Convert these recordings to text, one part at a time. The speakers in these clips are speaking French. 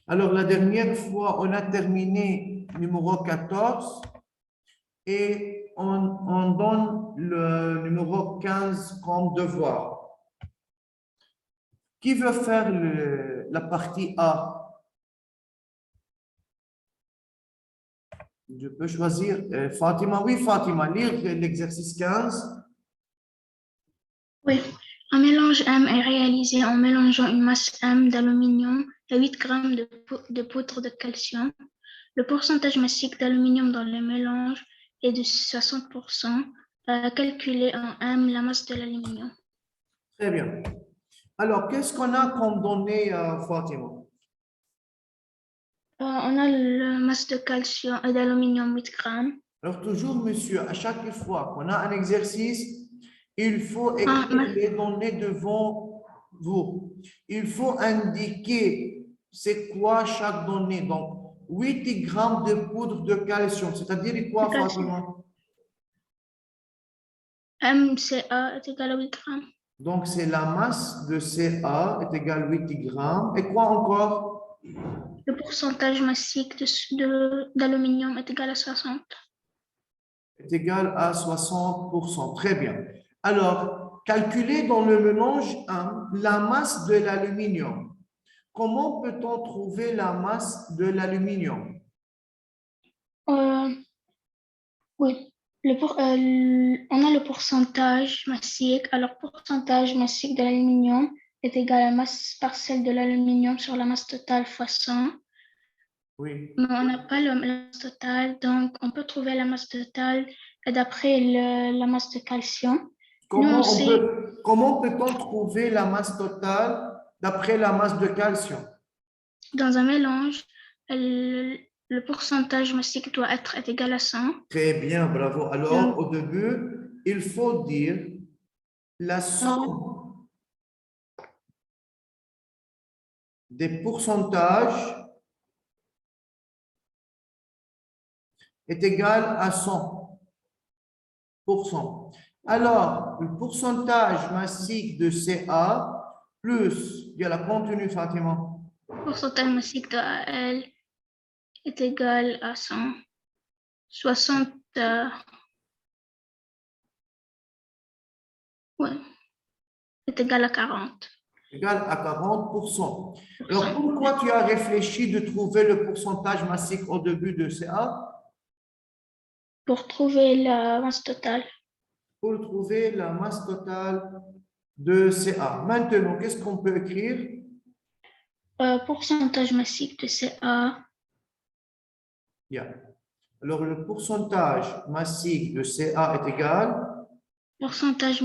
Alors, la dernière fois, on a terminé numéro 14 et on donne le numéro 15 comme devoir. Qui veut faire la partie A? Je peux choisir Fatima. Oui, Fatima, lire l'exercice 15. Oui. Un mélange M est réalisé en mélangeant une masse M d'aluminium et 8 grammes de poudre de calcium. Le pourcentage massique d'aluminium dans le mélange est de 60%. Calculer en M la masse de l'aluminium. Très bien. Alors, qu'est-ce qu'on a comme données, Fatima? On a la masse de calcium et d'aluminium 8 grammes. Alors, toujours, monsieur, à chaque fois qu'on a un exercice, il faut écrire les données devant vous. Il faut indiquer c'est quoi chaque donnée. Donc, 8 grammes de poudre de calcium, c'est-à-dire quoi, Fatima? MCA est égal à 8 grammes. Donc, c'est la masse de Ca est égale à 8 grammes. Et quoi encore? Le pourcentage massique d'aluminium est égal à 60. Est égal à 60%. Très bien. Alors, calculer dans le mélange 1 la masse de l'aluminium. Comment peut-on trouver la masse de l'aluminium? Oui. On a le pourcentage massique. Alors, pourcentage massique de l'aluminium est égal à la masse partielle de l'aluminium sur la masse totale fois 100. Oui. Mais on n'a pas la masse totale, donc on peut trouver la masse totale d'après la masse de calcium. Comment peut-on trouver la masse totale d'après la masse de calcium? Dans un mélange, le pourcentage massique doit être égal à 100. Très bien, bravo. Alors, Donc, au début, il faut dire la somme des pourcentages est égale à 100%. Alors, le pourcentage massique de Ca plus, il y a la contenu, Fatima. le pourcentage massique de AL est égal à 100. 60, ouais, est égal à 40. Égal à 40%. Alors, pourquoi tu as réfléchi de trouver le pourcentage massique au début de Ca? Pour trouver la masse totale. Pour trouver la masse totale de Ca. Maintenant, qu'est-ce qu'on peut écrire? Pourcentage massique de CA. Bien. Alors, le pourcentage massique de Ca est égal Pourcentage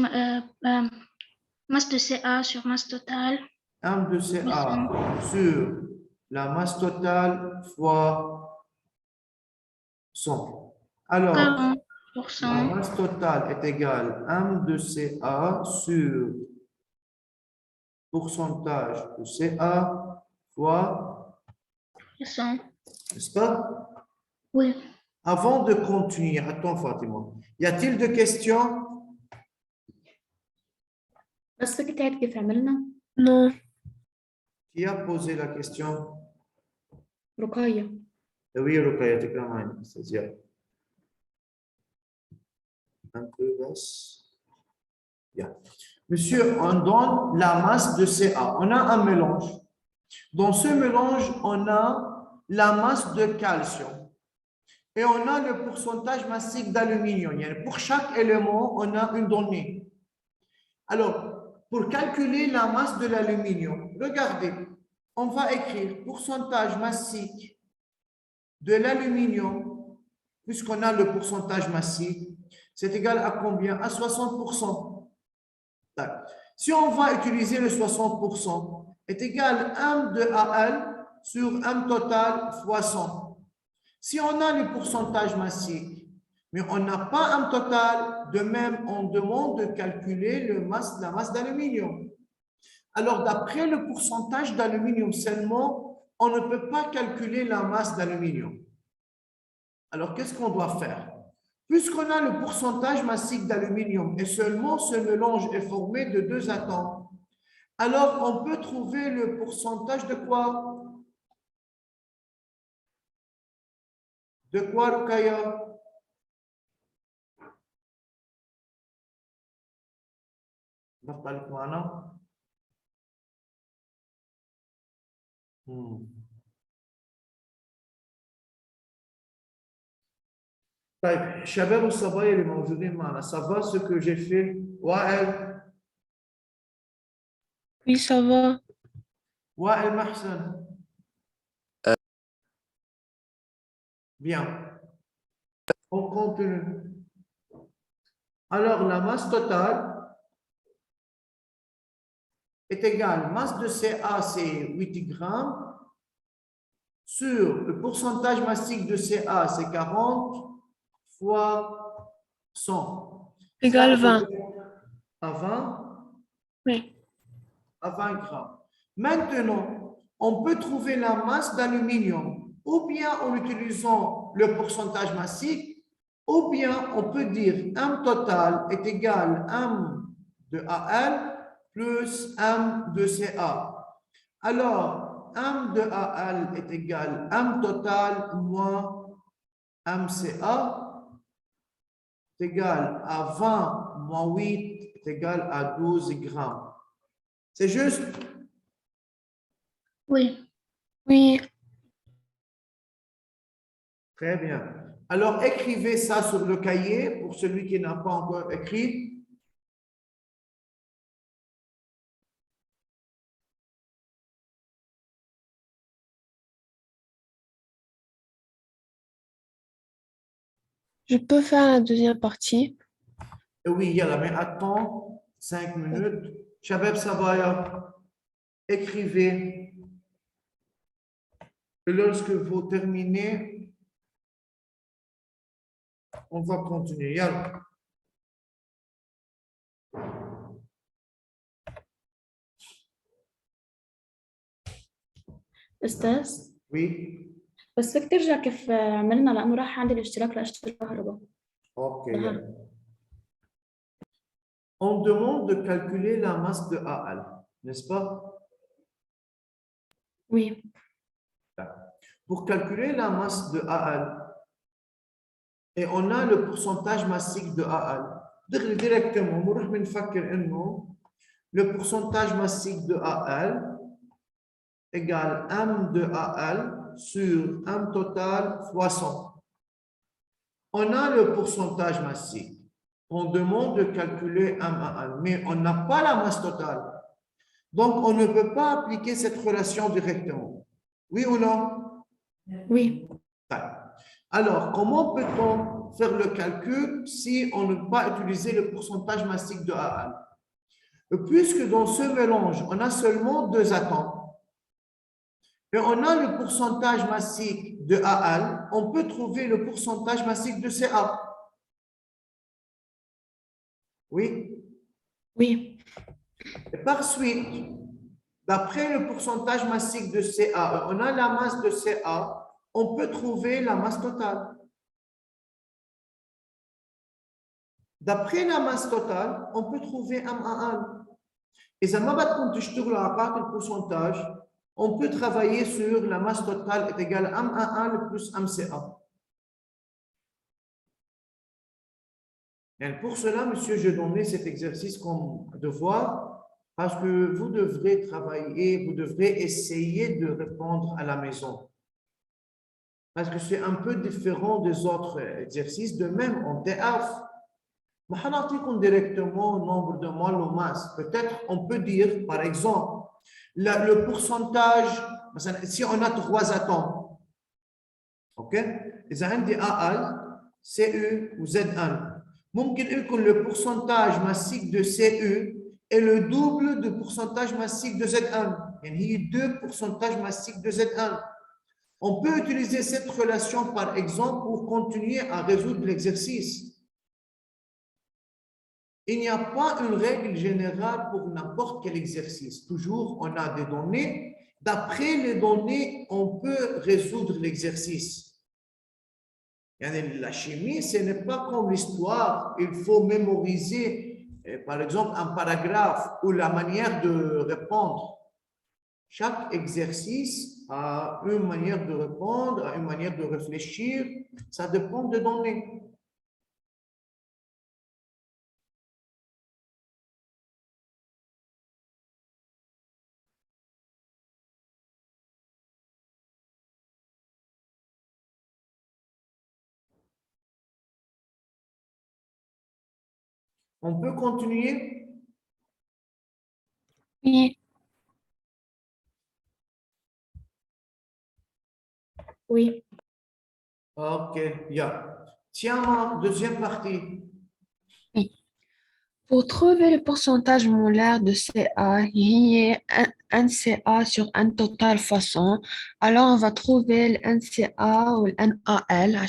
masse de CA sur masse totale. 1 de Ca sur la masse totale fois 100. Alors, 40%. la masse totale est égale à 1 de Ca sur pourcentage de Ca fois 100. n'est-ce pas? Oui. Avant de continuer, attends Fatima, y a-t-il de questions? بس كنت كيف عملنا؟ Non. Qui a posé la question? رقية. Oui, Rukaya, tu peux m'aider, c'est-à-dire un peu basse. Bien. Monsieur, on donne la masse de Ca. On a un mélange. Dans ce mélange, on a la masse de calcium. Et on a le pourcentage massique d'aluminium. Pour chaque élément, on a une donnée. Alors, pour calculer la masse de l'aluminium, regardez, on va écrire pourcentage massique de l'aluminium, puisqu'on a le pourcentage massique, c'est égal à combien? À 60%. Si on va utiliser le 60%, est égal à 1 de AL sur M total fois 100. Si on a le pourcentage massique, mais on n'a pas un total, de même, on demande de calculer la masse d'aluminium. Alors, d'après le pourcentage d'aluminium seulement, on ne peut pas calculer la masse d'aluminium. Alors, qu'est-ce qu'on doit faire? Puisqu'on a le pourcentage massique d'aluminium et seulement ce mélange est formé de 2 atomes, alors on peut trouver le pourcentage de quoi? De quoi, Rukaya? بطلت معنا. طيب شباب الصبايا اللي موجودين معنا ça va ce que j'ai fait وائل Oui, ça va. وائل محسن bien on continue alors la masse totale est égale masse de CA c'est 8 grammes sur le pourcentage massique de CA c'est 40 fois 100 Égale Ça, 20. à 20 Oui. à 20 grammes. Maintenant, on peut trouver la masse d'aluminium ou bien en utilisant le pourcentage massique, ou bien on peut dire M total est égal à M de AL plus M de CA. Alors, M de AL est égal à M total moins MCA est égal à 20 moins 8 est égal à 12 grammes. C'est juste? Oui. Oui. Très bien. Alors, écrivez ça sur le cahier pour celui qui n'a pas encore écrit. Je peux faire la deuxième partie. Et oui, Yalla, mais attends 5 minutes. Shabab Sabaya, écrivez. Et lorsque vous terminez, on va continuer. Yalla. أستاذ Oui. بس فيك ترجع كيف عملنا لأنه راح عندي الاشتراك لأشتري الكهرباء. Ok. Yalla. On demande de calculer la masse de AL, n'est-ce pas? Oui. Pour calculer la masse de AL, et on a le pourcentage massique de AL, directement, le pourcentage massique de AL égale M de AL sur M total fois 100. On a le pourcentage massique. On demande de calculer M mais on n'a pas la masse totale. Donc, on ne peut pas appliquer cette relation directement. Oui ou non? Oui. Alors, comment peut-on faire le calcul si on ne peut pas utiliser le pourcentage massique de AL? Puisque dans ce mélange, on a seulement 2 atomes, et on a le pourcentage massique de AL, on peut trouver le pourcentage massique de CA. Oui? Oui. Et par suite, d'après le pourcentage massique de CA, on a la masse de CA, on peut trouver la masse totale. D'après la masse totale, on peut trouver MAL. Et ça m'a battu le pourcentage. On peut travailler sur la masse totale est égale à MAL plus MCA. Et pour cela, monsieur, je donnais cet exercice comme devoir parce que vous devrez travailler, vous devrez essayer de répondre à la maison. Parce que c'est un peu différent des autres exercices. De même, en TF, directement le nombre de moles ou masse. Peut-être on peut dire, par exemple, le pourcentage, si on a 3 atomes, ok? إذا عندي AL, CU ou ZN. ممكن يكون le pourcentage massique de CU est le double du pourcentage massique de ZN. Il y a 2 pourcentages massiques de ZN. On peut utiliser cette relation, par exemple, pour continuer à résoudre l'exercice. Il n'y a pas une règle générale pour n'importe quel exercice. Toujours, on a des données. D'après les données, on peut résoudre l'exercice. La chimie, ce n'est pas comme l'histoire. Il faut mémoriser, par exemple, un paragraphe ou la manière de répondre. Chaque exercice a une manière de répondre, a une manière de réfléchir. Ça dépend des données. On peut continuer? Oui. Oui. OK, Tiens, deuxième partie. Pour trouver le pourcentage molaire de CA, il y a un CA sur un total façon. Alors, on va trouver le NCA ou le NAL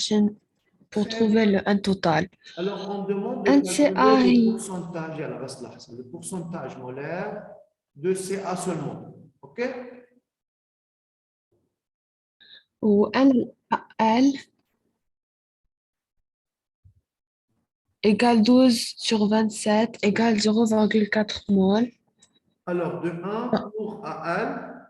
pour Très trouver bien. le un total. Alors, on demande de NCA, calculer le pourcentage, le pourcentage molaire de CA seulement. OK? ou NAL égale 12 sur 27 égale 0,4 mol. Alors, de 1 pour AL,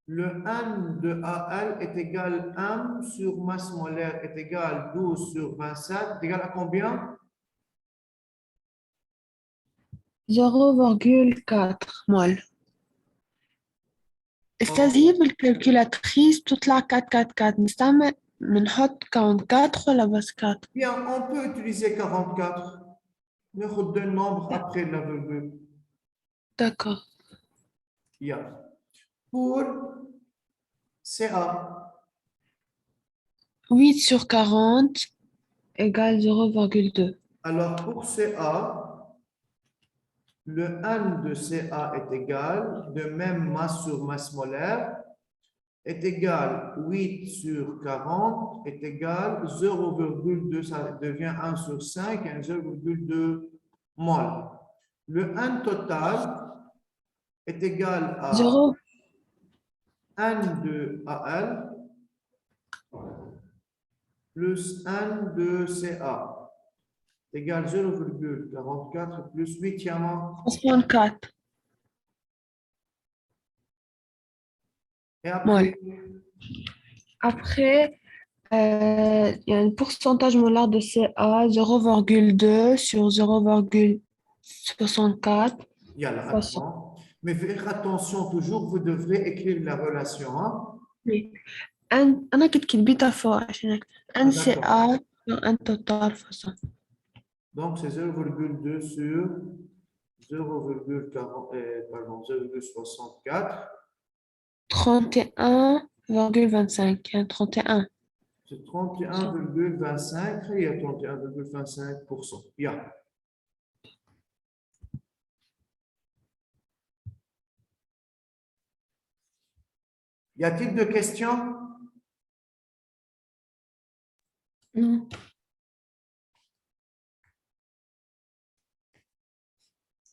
le N de AL est égal à 1 sur masse molaire est égal à 12 sur 27, est égal à combien? 0,4 mol. استاذ بالكالكولاتريس تطلع 444 نستعمل بنحط كاونت 4 ولا بس 4 Bien, on peut utiliser 44. Ne redonne nombre après la virgule. D'accord. Pour CA, 8 sur 40 égale 0,2. alors pour CA, le N de CA est égal, de même masse sur masse molaire, est égal 8 sur 40 est égal 0,2, ça devient 1 sur 5, et 0,2 mol. Le N total est égal à 0, N de AL plus N de CA égale 0,44 plus 8 64 et mol. après, Après, il y a un pourcentage molaire de CA 0,2 sur 0,64. il y a la Poisson. réponse. Mais faire attention, toujours, vous devrez écrire la relation. Hein? أنا كنت كتبتها فوق عشان Ah, d'accord. NCA sur un total façon. Donc, c'est 0,2 sur 0,40, pardon, 0,64. 31,25. 31. C'est 31,25. Il y a 31,25%. Y a-t-il de questions? Non.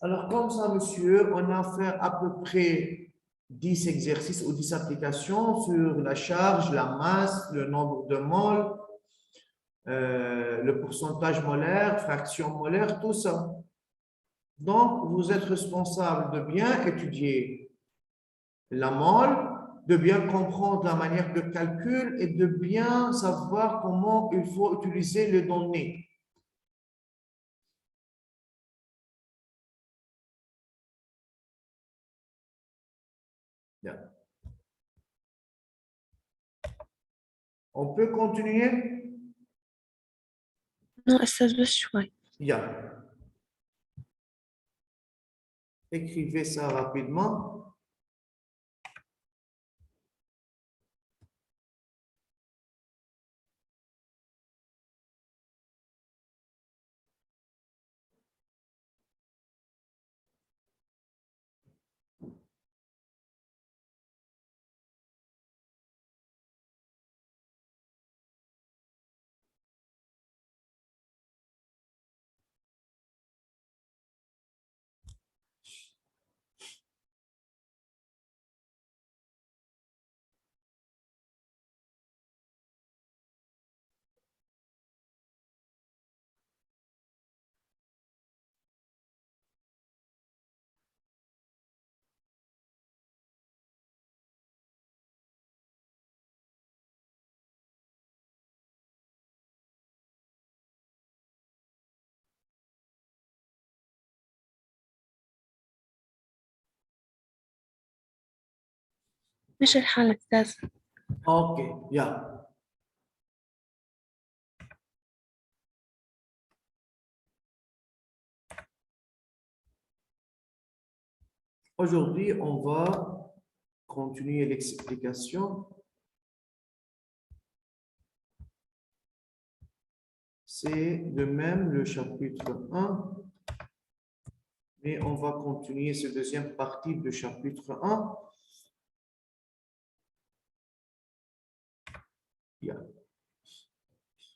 Alors, comme ça, monsieur, on a fait à peu près 10 exercices ou 10 applications sur la charge, la masse, le nombre de moles, le pourcentage molaire, fraction molaire, tout ça. Donc, vous êtes responsable de bien étudier la mole, de bien comprendre la manière de calcul et de bien savoir comment il faut utiliser les données. Bien. On peut continuer? Non, أستاذ بس شوي. Bien. Écrivez ça rapidement. مش الحالة أستاذ. Ok, yeah. Aujourd'hui, on va continuer l'explication. C'est de même le chapitre 1, mais on va continuer cette deuxième partie du chapitre 1. Yeah.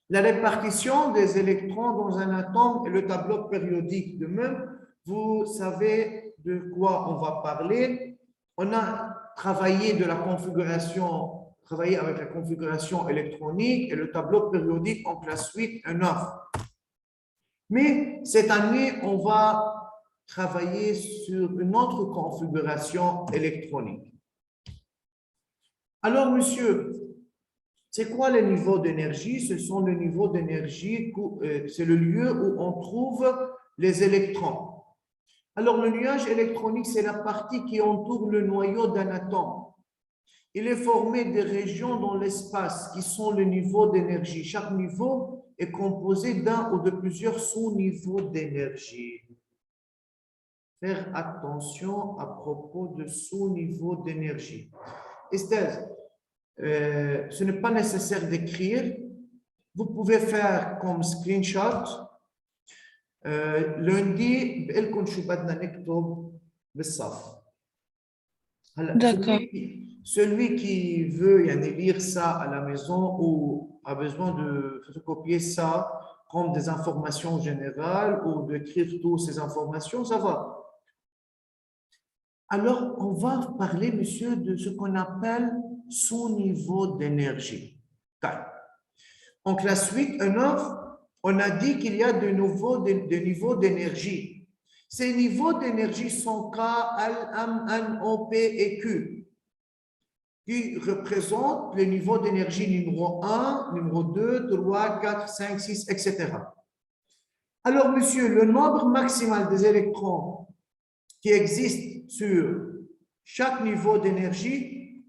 La répartition des électrons dans un atome et le tableau périodique. De même, vous savez de quoi on va parler. On a travaillé de la configuration, travaillé avec la configuration électronique et le tableau périodique en classe 8 et 9. Mais cette année, on va travailler sur une autre configuration électronique. Alors, monsieur, c'est quoi le niveau d'énergie? Ce sont le niveau d'énergie, c'est le lieu où on trouve les électrons. Alors, le nuage électronique, c'est la partie qui entoure le noyau d'un atome. Il est formé des régions dans l'espace qui sont le niveau d'énergie. Chaque niveau est composé d'un ou de plusieurs sous-niveaux d'énergie. Faire attention à propos de sous-niveaux d'énergie. Esther, ce n'est pas nécessaire d'écrire. Vous pouvez faire comme screenshot. Lundi, بقلكم شو بدنا نكتب بالصف. D'accord. Celui qui veut lire ça à la maison ou a besoin de photocopier ça comme des informations générales ou d'écrire toutes ces informations, ça va. Alors, on va parler, monsieur, de ce qu'on appelle sous-niveau d'énergie. En classe 8 et 9, on a dit qu'il y a de niveaux d'énergie. Ces niveaux d'énergie sont K, L, M, N, O, P et Q, qui représentent le niveau d'énergie numéro 1, numéro 2, 3, 4, 5, 6, etc. Alors, monsieur, le nombre maximal des électrons qui existent sur chaque niveau d'énergie,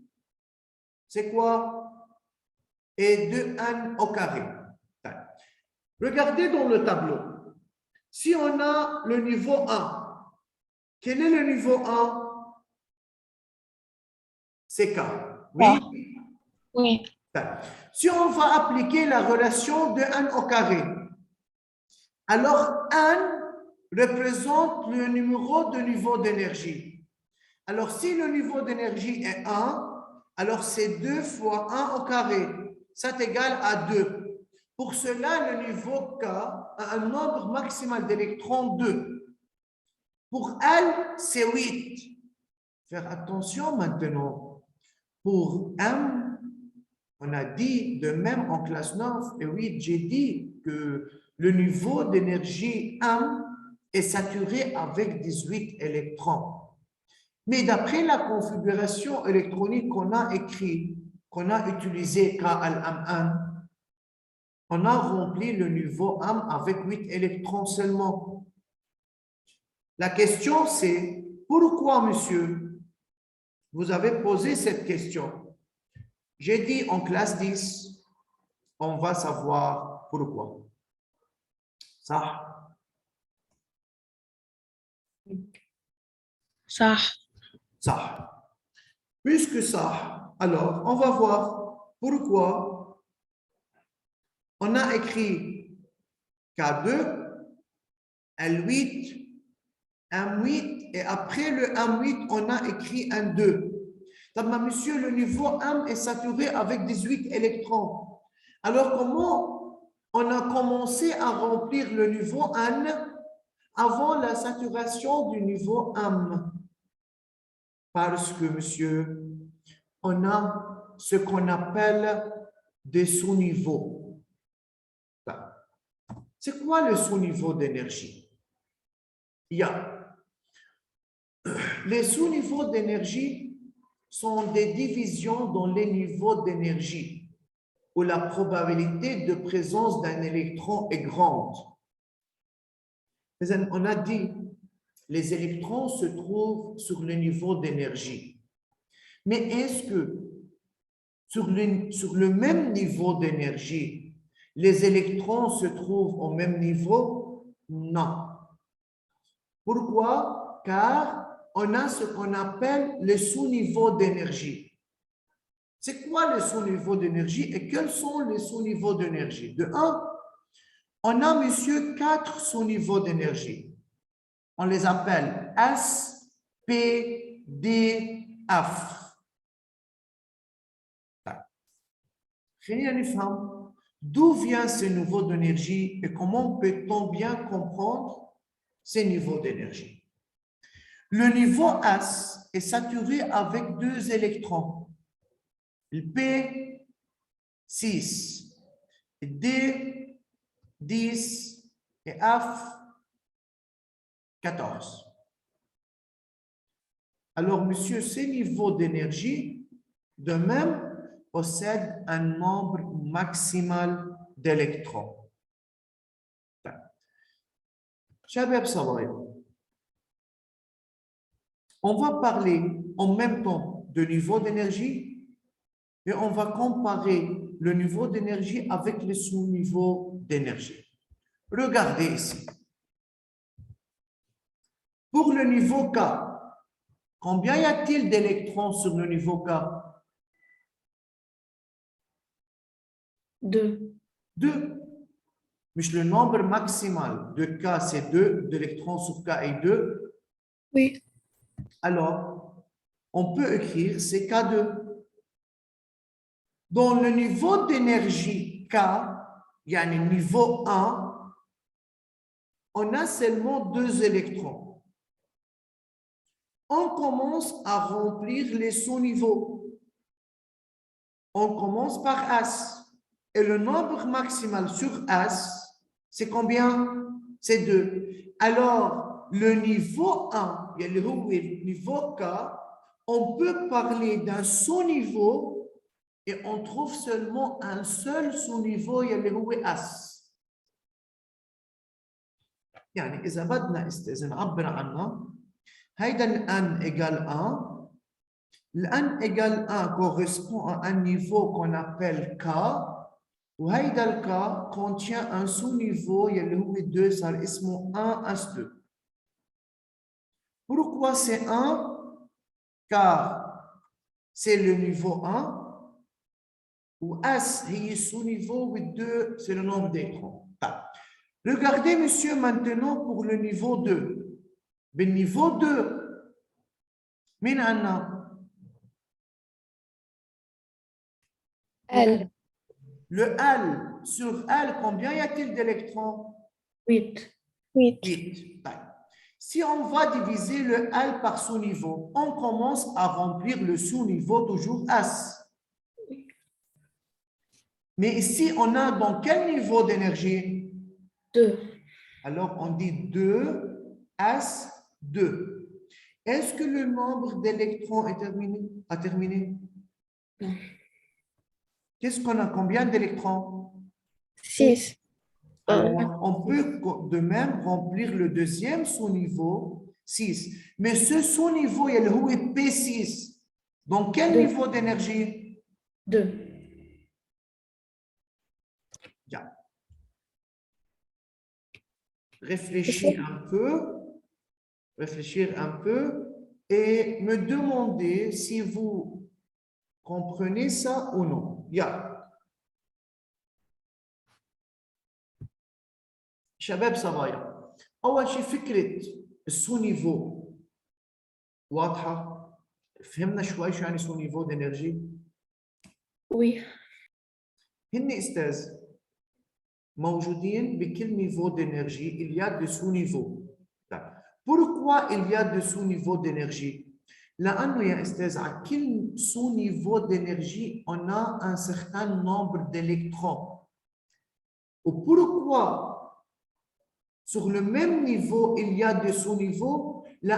c'est quoi? Est 2n au carré. Regardez dans le tableau. Si on a le niveau 1, quel est le niveau 1? C'est K. Oui? Oui. Si on va appliquer la relation de n au carré, alors n représente le numéro de niveau d'énergie. Alors, si le niveau d'énergie est 1, alors c'est 2 fois 1 au carré. Ça est égal à 2. Pour cela, le niveau K a un nombre maximal d'électrons 2. Pour L, c'est 8. Faire attention maintenant. Pour M, on a dit de même en classe 9 et 8, j'ai dit que le niveau d'énergie M est saturé avec 18 électrons. Mais d'après la configuration électronique qu'on a écrite, qu'on a utilisé KLM1, on a rempli le niveau M avec 8 électrons seulement. La question c'est, pourquoi, monsieur, vous avez posé cette question? J'ai dit en classe 10, on va savoir pourquoi. Ça. Ça. Ça. Puisque ça, alors on va voir pourquoi on a écrit K2, L8, M8 et après le M8, on a écrit N2. Donc, monsieur, le niveau M est saturé avec 18 électrons. Alors, comment on a commencé à remplir le niveau N avant la saturation du niveau M? Parce que, monsieur, on a ce qu'on appelle des sous-niveaux. C'est quoi le sous-niveau d'énergie? Il y a les sous-niveaux d'énergie sont des divisions dans les niveaux d'énergie où la probabilité de présence d'un électron est grande. On a dit les électrons se trouvent sur le niveau d'énergie. Mais est-ce que sur le même niveau d'énergie, les électrons se trouvent au même niveau? Non. Pourquoi? Car on a ce qu'on appelle le sous-niveau d'énergie. C'est quoi le sous-niveau d'énergie et quels sont les sous-niveaux d'énergie? De 1, on a, monsieur, 4 sous-niveaux d'énergie. On les appelle S, P, D, F. D'où vient ce niveau d'énergie et comment peut-on bien comprendre ces niveaux d'énergie? Le niveau S est saturé avec 2 électrons. Le P, 6. D, 10. Et F, 14. Alors, monsieur, ces niveaux d'énergie, de même, possèdent un nombre maximal d'électrons. Shabab Sawaya, on va parler en même temps de niveau d'énergie et on va comparer le niveau d'énergie avec le sous-niveau d'énergie. Regardez ici. Pour le niveau K, combien y a-t-il d'électrons sur le niveau K? 2. 2. Mais le nombre maximal de K, c'est 2, d'électrons sur K est 2. Oui. Alors, on peut écrire c'est K2. Dans le niveau d'énergie K, il y a le niveau 1, on a seulement 2 électrons. On commence à remplir les sous-niveaux. On commence par S. Et le nombre maximal sur S, c'est combien? C'est 2. Alors, le niveau 1, le niveau K, on peut parler d'un sous-niveau et on trouve seulement un seul sous-niveau, اللي هو S. يعني إذا بدنا نعبر عنها هيدا ال N égale 1. Le N égale 1 correspond à un niveau qu'on appelle K. وهيدا le K contient un sous-niveau اللي هو 2 صار اسمه 1S2. Pourquoi c'est 1? Car c'est le niveau 1. Ou S, est sous-niveau, 2, c'est le nombre d'électrons. Regardez, monsieur, maintenant pour le niveau 2. Le niveau 2, min anna? L. Le L, sur L, combien y a-t-il d'électrons? 8. 8. 8. Si on va diviser le L par sous-niveau, on commence à remplir le sous-niveau toujours S. Mais ici, on a dans quel niveau d'énergie? 2. Alors, on dit 2, S, 2. Est-ce que le nombre d'électrons est terminé? A terminé? Non. Qu'est-ce qu'on a? Combien d'électrons? 6. Alors, on peut de même remplir le deuxième sous-niveau, 6. Mais ce sous-niveau, il y a le P6. Dans quel Deux. niveau d'énergie? 2. Bien. Réfléchir un peu et me demander si vous comprenez ça ou non. Bien. شباب صبايا، أول شيء فكرة السو نيفو واضحة؟ فهمنا شوي شو يعني سو نيفو دينيرجي؟ Oui. هن أستاذ موجودين بكل نيفو دينيرجي il y a des sous-niveaux. Pourquoi il y a des sous-niveaux d'énergie? لأنه يا أستاذ على كل sous-niveau d'énergie on a un certain nombre d'électrons. Et pourquoi sur le même niveau, il y a des sous-niveaux. Là,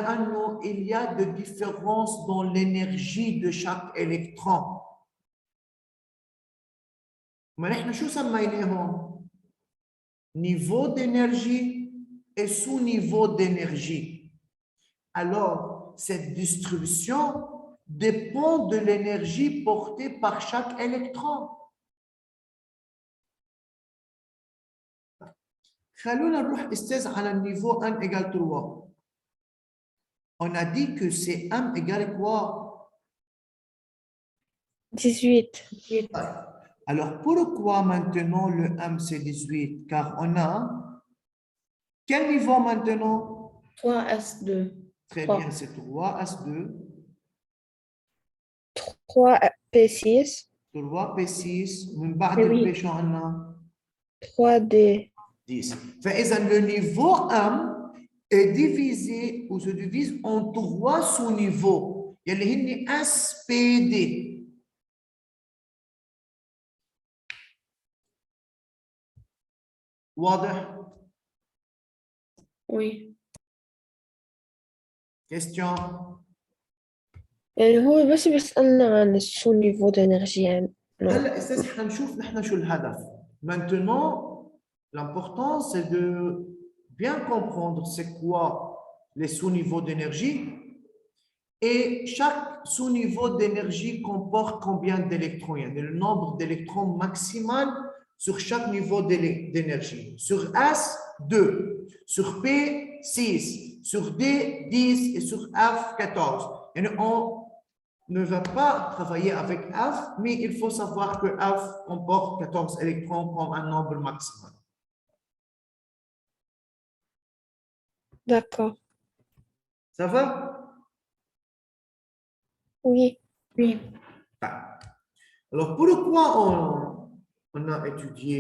il y a des différences dans l'énergie de chaque électron. Mais nous, شو سميناهم? Niveau d'énergie et sous-niveau d'énergie. Alors, cette distribution dépend de l'énergie portée par chaque électron. خلونا نروح استاذ على النيفو n égale 3. On a dit que c'est m égale quoi? 18. Alors, pourquoi maintenant le m c'est 18? Car on a quel niveau maintenant? 3S2. Très 3. bien, c'est 3S2, 3P6, 3P6, من بعد Oui. البي شو عنا؟ 3D. 10. فإذا le niveau M est divisé ou se divise en 3 sous-niveaux. يلي هن SPD. واضح؟ Oui. Question? يعني هو بس بيسألنا عن السو نيفو d'énergie يعني non. هلا استاذ حنشوف نحن شو الهدف. Maintenant, l'important c'est de bien comprendre c'est quoi les sous-niveaux d'énergie et chaque sous-niveau d'énergie comporte combien d'électrons. Il y a le nombre d'électrons maximal sur chaque niveau d'énergie. Sur S, 2. Sur P, 6. Sur D, 10. Et sur F, 14. Et on ne va pas travailler avec F, mais il faut savoir que F comporte 14 électrons comme un nombre maximal. D'accord. Ça va? Oui. Oui. Alors, pourquoi on a étudié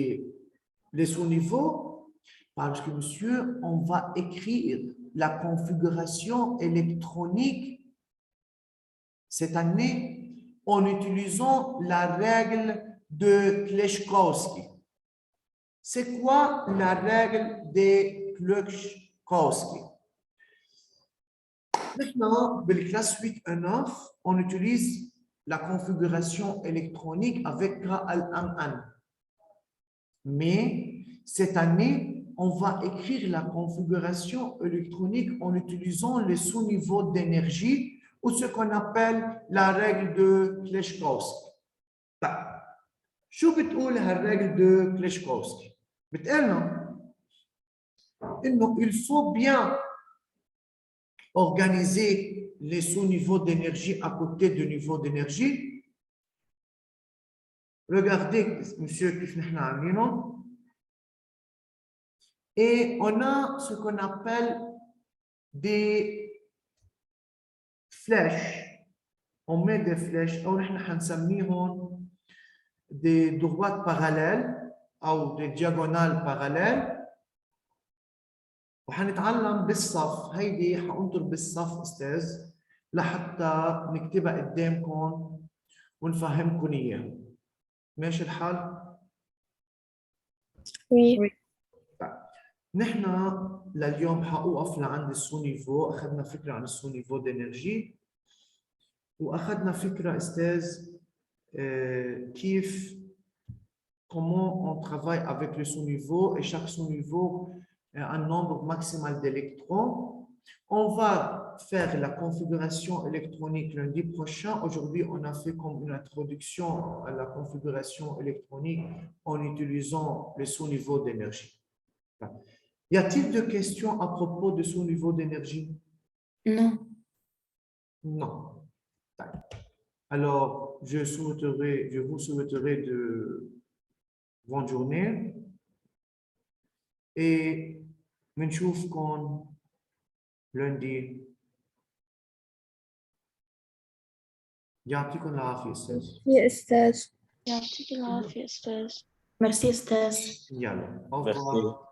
les sous-niveaux? Parce que, monsieur, on va écrire la configuration électronique cette année en utilisant la règle de Kleshkowski. C'est quoi la règle de Kleshkowski? Maintenant, dans la classe 8-9, on utilise la configuration électronique avec KLMN. Mais cette année, on va écrire la configuration électronique en utilisant les sous-niveaux d'énergie ou ce qu'on appelle la règle de Kleshkowski. شو بتقول هالرègle de Kleshkowski؟ بتقلنا إنه il faut bien organiser les sous-niveaux d'énergie à côté du niveau d'énergie. Regardez, monsieur, كيف نحن عاملينه. Et on a ce qu'on appelle des flèches. On met des flèches, ou nous حنسميهم des droites parallèles ou des diagonales parallèles. وحنتعلم بالصف. هيدي حانطر بالصف استاذ لحتى نكتبها قدامكم ونفهمكم اياها. ماشي الحال؟ Oui. نحن لليوم حأوقف لعند السو نيفو. اخذنا فكره عن السو نيفو دينيرجي واخذنا فكره استاذ كيف comment on travaille avec le sous-niveau et chaque sous-niveau a un nombre maximal d'électrons. On va faire la configuration électronique lundi prochain. Aujourd'hui, on a fait comme une introduction à la configuration électronique en utilisant les sous-niveaux d'énergie. Y a-t-il de questions à propos de sous-niveau d'énergie? Non. Non. Alors, je vous souhaiterai de bonne journée et بنشوفكم lundi. يعطيكم العافية أستاذ. يا أستاذ. يعطيك العافية أستاذ. Merci, Esther. يلا. Au Merci. revoir.